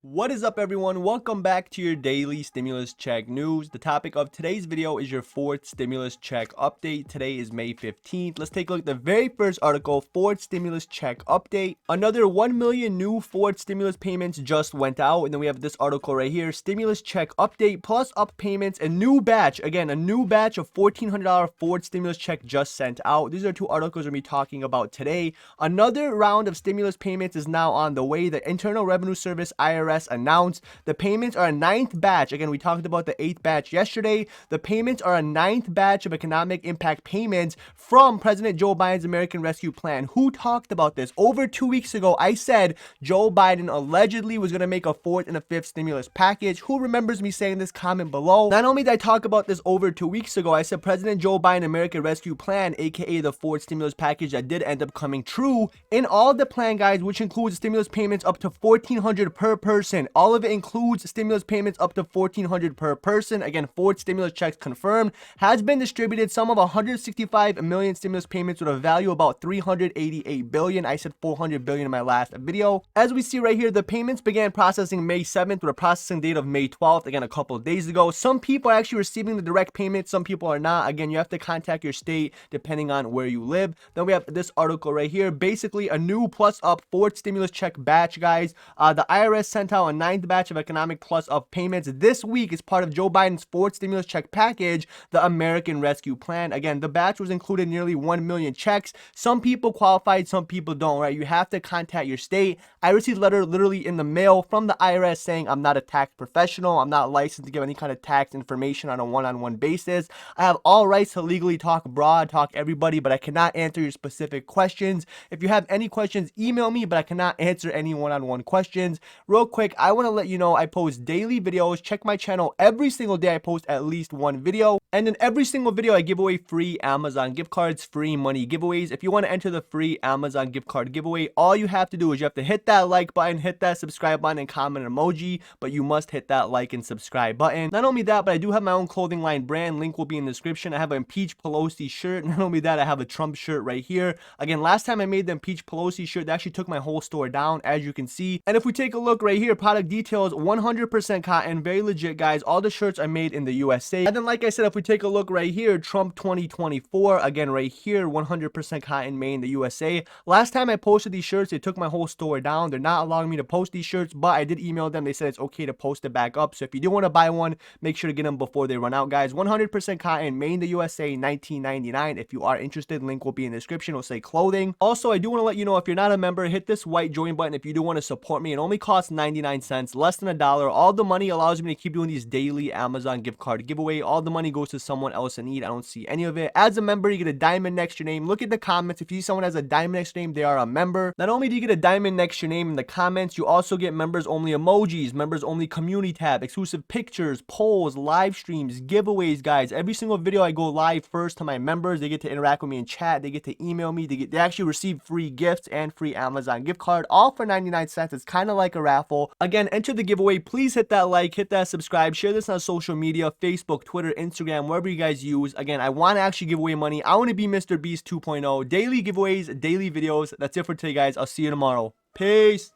What is up, everyone? Welcome back to your daily stimulus check news. The topic of today's video is your fourth stimulus check update. Today is May 15th. Let's take a look at the very first article, fourth stimulus check update. Another 1 million new fourth stimulus payments just went out. And then we have this article right here, stimulus check update plus up payments, a new batch. Again, a new batch of $1,400 fourth stimulus check just sent out. These are two articles we're going to be talking about today. Another round of stimulus payments is now on the way. The Internal Revenue Service, IRS, announced the payments are a ninth batch. Again, we talked about the eighth batch yesterday. The payments are a ninth batch of economic impact payments from President Joe Biden's American Rescue Plan. Who talked about this? Over 2 weeks ago, I said Joe Biden allegedly was going to make a fourth and a fifth stimulus package. Who remembers me saying this? Comment below. Not only did I talk about this over 2 weeks ago, I said President Joe Biden American Rescue Plan, aka the fourth stimulus package that did end up coming true. In all the plan, guys, which includes stimulus payments up to $1,400 per person. All of it includes stimulus payments up to $1,400 per person. Again, fourth stimulus checks confirmed. Has been distributed. Some of 165 million stimulus payments with a value about $388 billion. I said $400 billion in my last video. As we see right here, the payments began processing May 7th with a processing date of May 12th. Again, a couple of days ago. Some people are actually receiving the direct payment. Some people are not. Again, you have to contact your state depending on where you live. Then we have this article right here. Basically, a new plus up fourth stimulus check batch, guys. The IRS sent out a ninth batch of economic plus up payments this week as part of Joe Biden's fourth stimulus check package, the American Rescue Plan. Again, the batch was included nearly 1 million checks. Some people qualified, some people don't, right? You have to contact your state. I received a letter literally in the mail from the IRS saying I'm not a tax professional. I'm not licensed to give any kind of tax information on a one-on-one basis. I have all rights to legally talk broad, talk everybody, but I cannot answer your specific questions. If you have any questions, email me, but I cannot answer any one-on-one questions. Real quick, I want to let you know I post daily videos. Check my channel every single day. I post at least one video, and in every single video I give away free Amazon gift cards, free money giveaways. If you want to enter the free Amazon gift card giveaway, all you have to do is you have to hit that like button, hit that subscribe button, and comment an emoji, but you must hit that like and subscribe button. Not only that, but I do have my own clothing line brand. Link will be in the description. I have an Impeach Pelosi shirt. Not only that, I have a Trump shirt right here. Again, last time I made the Impeach Pelosi shirt, they actually took my whole store down, as you can see. And if we take a look right here, product details, 100% cotton, very legit, guys. All the shirts are made in the USA. And then, like I said, if we take a look right here, Trump 2024, again right here, 100% cotton, made in the USA. Last time I posted these shirts, they took my whole store down. They're not allowing me to post these shirts, but I did email them. They said it's okay to post it back up. So if you do want to buy one, make sure to get them before they run out, guys. 100% cotton, made in the USA, $19.99. If you are interested, link will be in the description. It'll say clothing. Also, I do want to let you know, if you're not a member, hit this white join button if you do want to support me. It only costs 99 cents, less than $1. All the money allows me to keep doing these daily Amazon gift card giveaway. All the money goes to someone else in need. I don't see any of it. As a member, you get a diamond next to your name. Look at the comments. If you see someone has a diamond next to your name, they are a member. Not only do you get a diamond next to your name in the comments, you also get members only emojis, members only community tab, exclusive pictures, polls, live streams, giveaways, guys. Every single video I go live first to my members. They get to interact with me in chat. They get to email me. They actually receive free gifts and free Amazon gift card, all for 99 cents. It's kind of like a raffle. Again, enter the giveaway. Please hit that like, hit that subscribe, share this on social media, Facebook, Twitter, Instagram, wherever you guys use. Again, I want to actually give away money. I want to be Mr. Beast 2.0. Daily giveaways, daily videos. That's it for today, guys. I'll see you tomorrow. Peace.